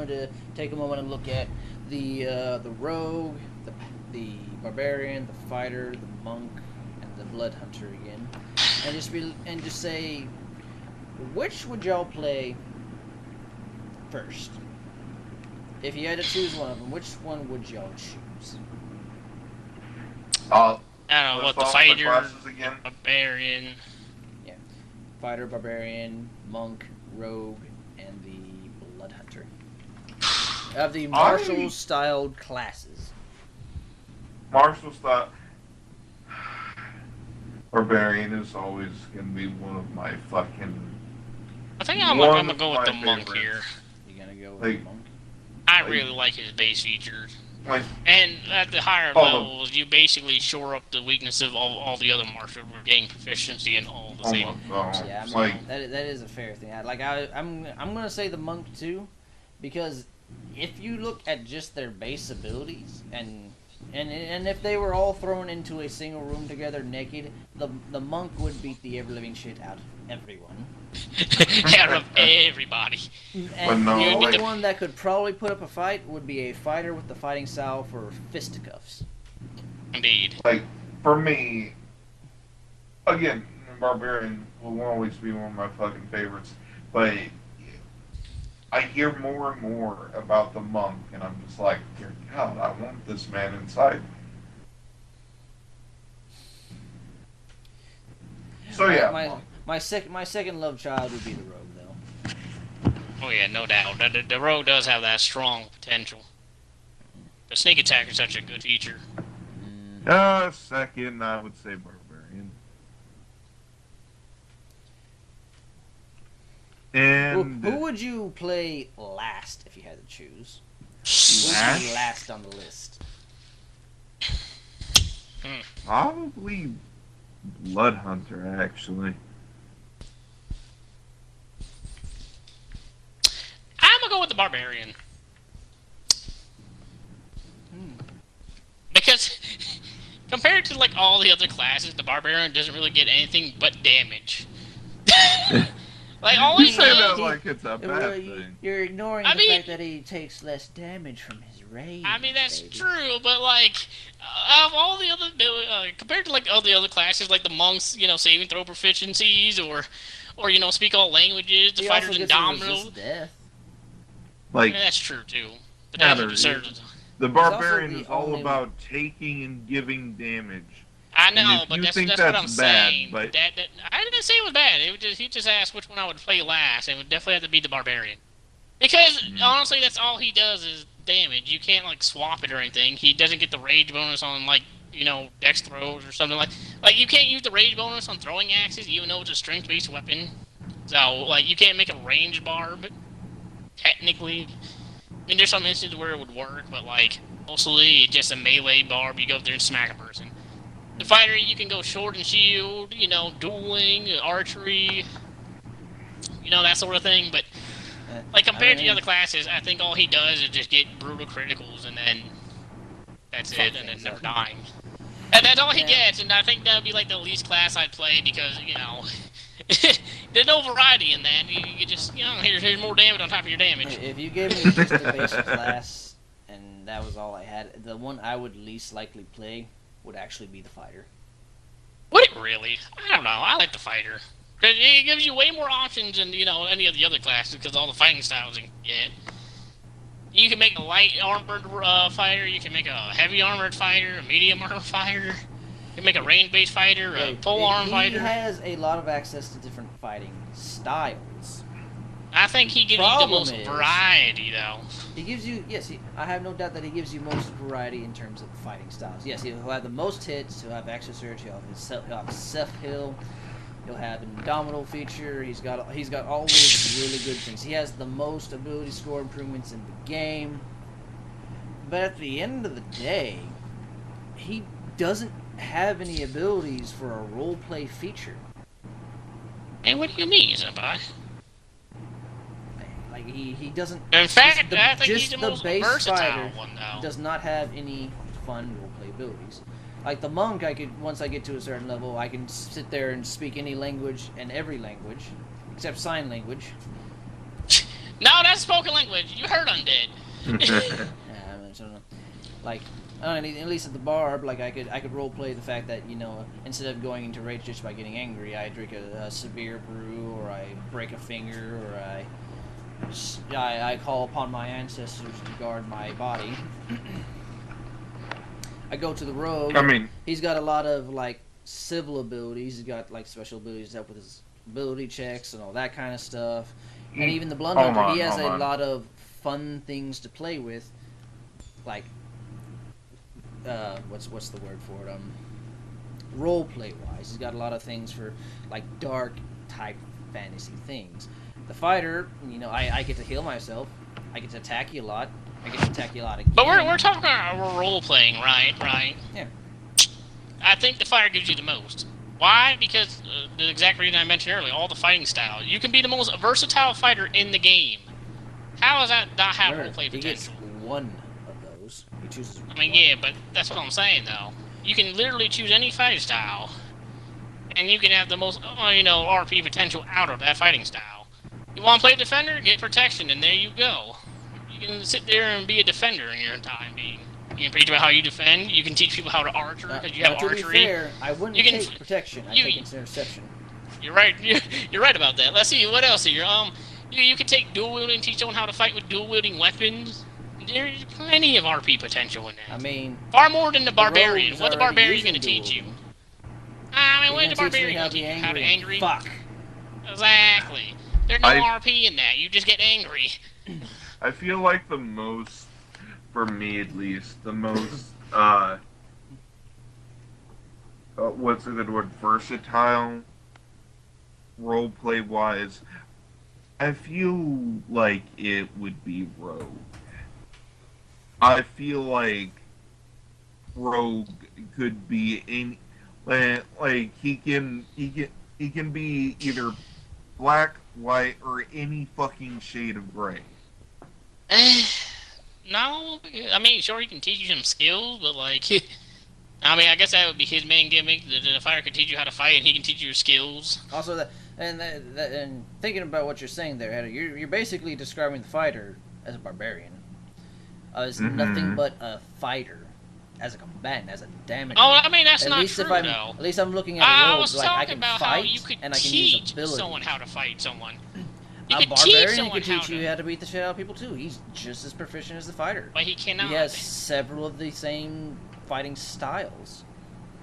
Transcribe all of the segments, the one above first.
to take a moment and look at the rogue, the barbarian, the fighter, the monk, and the blood hunter again, and just say, which would y'all play first? If you had to choose one of them, which one would y'all choose? Uh, I don't know let's what the follow the fighter, classes again. barbarian. Yeah, fighter, barbarian, monk, rogue, and the blood hunter. Of the martial-styled classes. Martial style. Barbarian is always going to be one of my fucking. I think I'm gonna go with the monk favorites. here. You gonna go with Like- the monk? I really like his base features. Like, And at the higher Oh, levels, you basically shore up the weakness of all the other martial gain proficiency in all the same. Yeah, I mean, like, that is a fair thing. I'm gonna say the monk too, because if you look at just their base abilities and if they were all thrown into a single room together naked, the monk would beat the ever living shit out of everyone. Out of everybody. And no, the only like- one that could probably put up a fight would be a fighter with the fighting style for fisticuffs. Indeed. like for me, again, Barbarian will always be one of my fucking favorites. But I hear more and more about the monk, and I'm just like, dear God, I want this man inside. So yeah, monk. My second love child would be the rogue, though. Oh yeah, no doubt. The rogue does have that strong potential. The sneak attack is such a good feature. Second, I would say Barbarian. And Who would you play last if you had to choose? Who would be last on the list? probably Blood Hunter, actually. I'm gonna go with the barbarian. Because compared to like all the other classes, the barbarian doesn't really get anything but damage. Like all You he say that does, like it's a bad thing. You're ignoring I the mean- fact that he takes less damage from his rage. I mean that's baby. true, but like of all the other compared to like all the other classes, like the monks, saving throw proficiencies or speak all languages, the He fighters also gets to indomitable. resist death. Like, Yeah, that's true too. But Yeah, that's there absurd. is. the also Barbarian the is all only about taking and giving damage. I And know, if but you that's think what I'm that's bad, saying. but- That I didn't say it was bad. He just asked which one I would play last, and it would definitely have to be the barbarian. Because honestly, that's all he does is damage. You can't like swap it or anything. He doesn't get the rage bonus on like dex throws or something like you can't use the rage bonus on throwing axes, even though it's a strength-based weapon. So like you can't make a ranged barb. Technically, I mean there's some instances where it would work, but like mostly it's just a melee barb. You go up there and smack a person. The fighter, you can go sword and shield, dueling, archery, that sort of thing. But like compared to the other classes, I think all he does is just get brutal criticals, and then that's Fuck it, and then things never up. dying. And that's all he Yeah. gets, and I think that would be like the least class I'd play because there's no variety in that. You just here's more damage on top of your damage. If you gave me just a basic class and that was all I had, the one I would least likely play would actually be the fighter. Would it really? I don't know. I like the fighter. 'Cause it gives you way more options than any of the other classes because all the fighting styles you can get. You can make a light armored fighter. You can make a heavy armored fighter, a medium armored fighter. You can make a range-based fighter, a pole arm He fighter. has a lot of access to different fighting styles. I think he gives you the Problem most is- variety, though. He gives you, yes, I have no doubt that he gives you most variety in terms of fighting styles. Yes, he'll have the most hits, he'll have extra surge, he'll have self heal, he'll have an indomitable feature, he's got all those really good things. He has the most ability score improvements in the game. But at the end of the day, he doesn't have any abilities for a roleplay feature. And what do you mean, Senpai? Like he doesn't. In fact, the- I think he's just the the most base versatile fighter one, though. does not have any fun roleplay abilities. Like the monk, once I get to a certain level, I can sit there and speak any language and every language except sign language. No, that's spoken language. You heard undead. Yeah, I mean, so, like, I don't know, at least at the bar, like I could role play the fact that instead of going into rage just by getting angry, I drink a severe brew, or I break a finger, or I call upon my ancestors to guard my body. I go to the rogue. I mean, He's got a lot of like civil abilities. He's got like special abilities to help with his ability checks and all that kind of stuff. And even the Blunt Hunter, he has a lot of fun things to play with, like what's the word for it? Role play wise, he's got a lot of things for like dark type fantasy things. The fighter, I get to heal myself. I get to attack you a lot. I get to attack you a lot again. But we're talking about role playing, right? Yeah. I think the fighter gives you the most. Why? Because the exact reason I mentioned earlier, all the fighting styles. You can be the most versatile fighter in the game. How does that not have role play potential? He gets one of those. He chooses. I mean, yeah, but that's what I'm saying though. You can literally choose any fighting style, and you can have the most, RP potential out of that fighting style. You want to play defender? Get protection, and there you go. You can sit there and be a defender in your time being. You can teach about how you defend. You can teach people how to archer because you have archery. To be fair, I wouldn't take protection. I take interception. You're right. You're right about that. Let's see what else here. You can take dual wielding, teach someone how to fight with dual wielding weapons. There's plenty of RP potential in that. I mean, far more than the barbarian. What the barbarian going to teach you? I mean, what the barbarian going to teach you? How to angry? Fuck. Exactly. There's no RP in that. You just get angry. I feel like the most, for me at least, the most, what's the good word, versatile, roleplay wise, I feel like it would be Rogue. I feel like Rogue could be any, like he can be either black, white, or any fucking shade of gray. No, I mean, sure, he can teach you some skills, but like, I mean, I guess that would be his main gimmick. The fighter can teach you how to fight, and he can teach you your skills. Also, and thinking about what you're saying there, Heather, you're basically describing the fighter as a barbarian, as nothing but a fighter, as a combatant, as a damager. Oh, I mean, that's not true, though. At least I'm looking at I was like I talking can about fight, how you could and I can use teach ability. someone how to fight someone. A barbarian can teach you how to beat the shit out of people too. He's just as proficient as the fighter. But he cannot. He has several of the same fighting styles.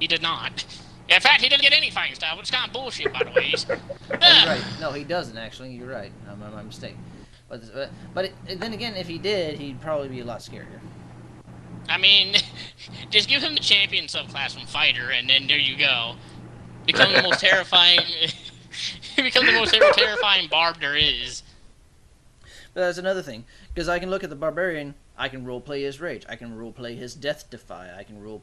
He did not. In fact, he didn't get any fighting style, which is kind of bullshit, by the way. You're right. No, he doesn't actually. You're right. My mistake. But then again, if he did, he'd probably be a lot scarier. I mean, just give him the champion subclass from fighter, and then there you go. Become the most terrifying. Become the most terrifying barb there is. But that's another thing, because I can look at the barbarian. I can roleplay his rage. I can roleplay his death defy. I can roleplay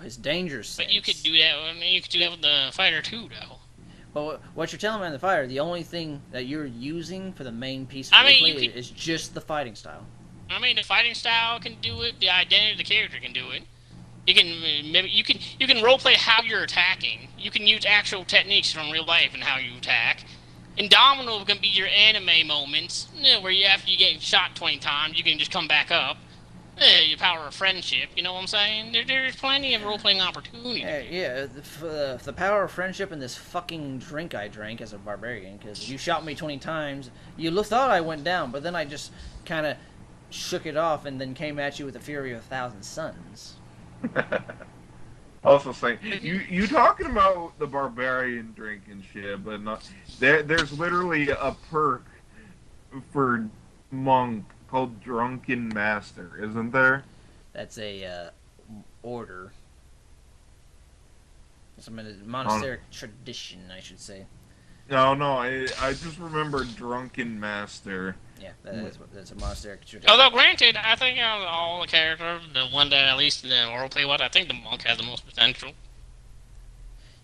his danger sense. But you could do that. I mean, you could do that with the fighter too, though. But what you're telling me on the fighter, the only thing that you're using for the main piece of roleplay is just the fighting style. I mean, the fighting style can do it. The identity of the character can do it. You can roleplay how you're attacking. You can use actual techniques from real life and how you attack. Indomitable can be your anime moments, where after you get shot 20 times, you can just come back up. Your power of friendship, you know what I'm saying? There's plenty of role-playing opportunities. Yeah, the power of friendship and this fucking drink I drank as a barbarian, because you shot me 20 times, you thought I went down, but then I just kind of shook it off and then came at you with the fury of 1,000 suns. Also saying, you talking about the barbarian drink and shit, but not there's literally a perk for monk called Drunken Master, isn't there? That's a order. It's a monasteric tradition, I should say. No, I just remember Drunken Master. Yeah, that's a monasteric tradition. Although, granted, I think out of all the characters, the one that at least in the roleplay I think the monk has the most potential.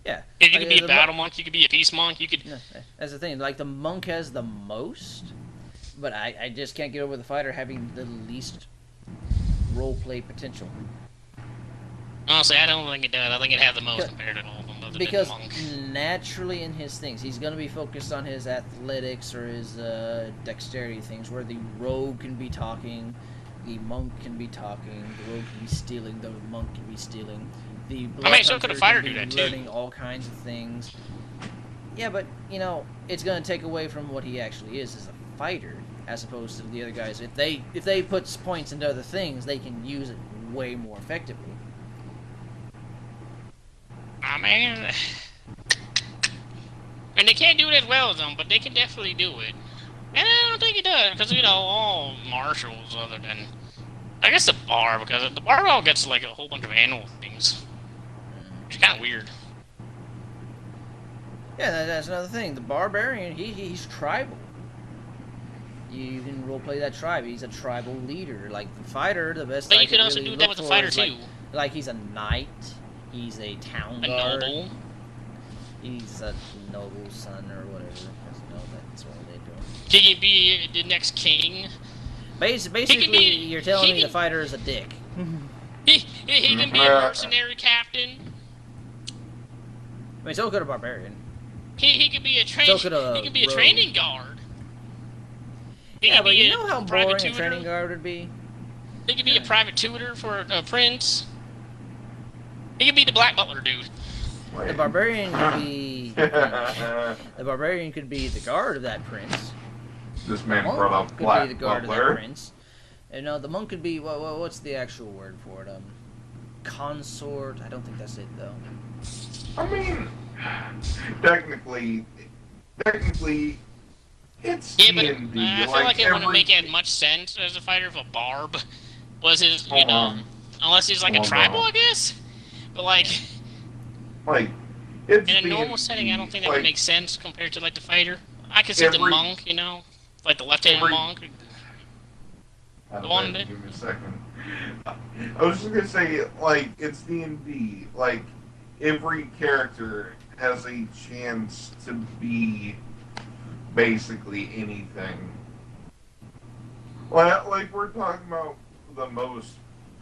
Yeah. You could be a battle monk, you could be a peace monk, you could... No, that's the thing, like, the monk has the most, but I just can't get over the fighter having the least roleplay potential. Honestly, I don't think it does. I think it has the most compared to all of them, other Because than Monk. naturally in his things, he's going to be focused on his athletics or his dexterity things, where the rogue can be talking, the monk can be talking, the rogue can be stealing, the monk can be stealing. The blood so could a hunter fighter can do be that, too? learning all kinds of things. Yeah, but, you know, it's going to take away from what he actually is as a fighter, as opposed to the other guys. If they put points into other things, they can use it way more effectively. I mean, and they can't do it as well as them, but they can definitely do it. And I don't think it does, because, you know, all martials other than... I guess the bar, because the barbell gets, like, a whole bunch of animal things. Which is kind of weird. Yeah, that's another thing. The barbarian, he's tribal. You can roleplay that tribe. He's a tribal leader. Like the fighter, the best. But I you could also really do that look with a for fighter, is too. Like he's a knight. He's a town A guard. noble. He's a noble son or whatever. No, that's what they do. He can be the next king. Basically, you're telling me the fighter is a dick. He can be a mercenary captain. I mean, so could a barbarian. He could be a So could a he can be a rogue. training guard. He Yeah, can but be you a know how private boring a tutor. training guard would be? He could be a private tutor for a prince. He could be the black butler dude. The barbarian could be. The barbarian could be the guard of that prince. This man Monk brought up could Black be the guard of that Butler. prince. And the monk could be what's the actual word for it? Consort. I don't think that's it though. I mean, technically, it's Yeah, but D&D. I feel like it wouldn't make as much sense as a fighter if a barb was his, you know, unless he's like a tribal, I guess. But like it's in a normal D&D. setting, I don't think that would Like, make sense compared to like the fighter. I could see the monk, you know, like the left-handed monk. Go on, give me a second. I was just gonna say, like, it's D&D. Like, every character has a chance to be basically anything. Like we're talking about the most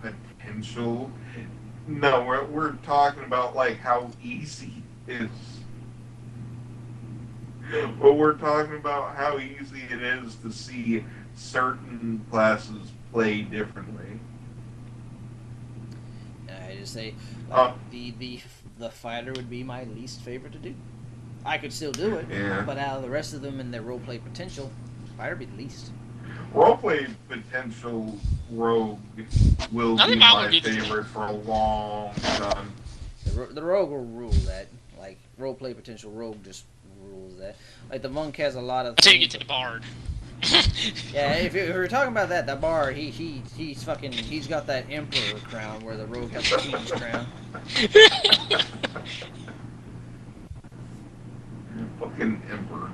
potential. No, we're talking about like how easy it is. But we're talking about how easy it is to see certain classes play differently. I just say Uh, the fighter would be my least favorite to do. I could still do it, Yeah. but out of the rest of them and their roleplay potential, fighter would be the least. Roleplay potential rogue will I be think I my would do the- favorite for a long time. The rogue will rule that. Like roleplay potential rogue just rules that. Like the monk has a lot of. Until you things- get to the bard. Yeah, if you're talking about that bar, he's got that emperor crown where the rogue has the king's crown. Fucking Emperor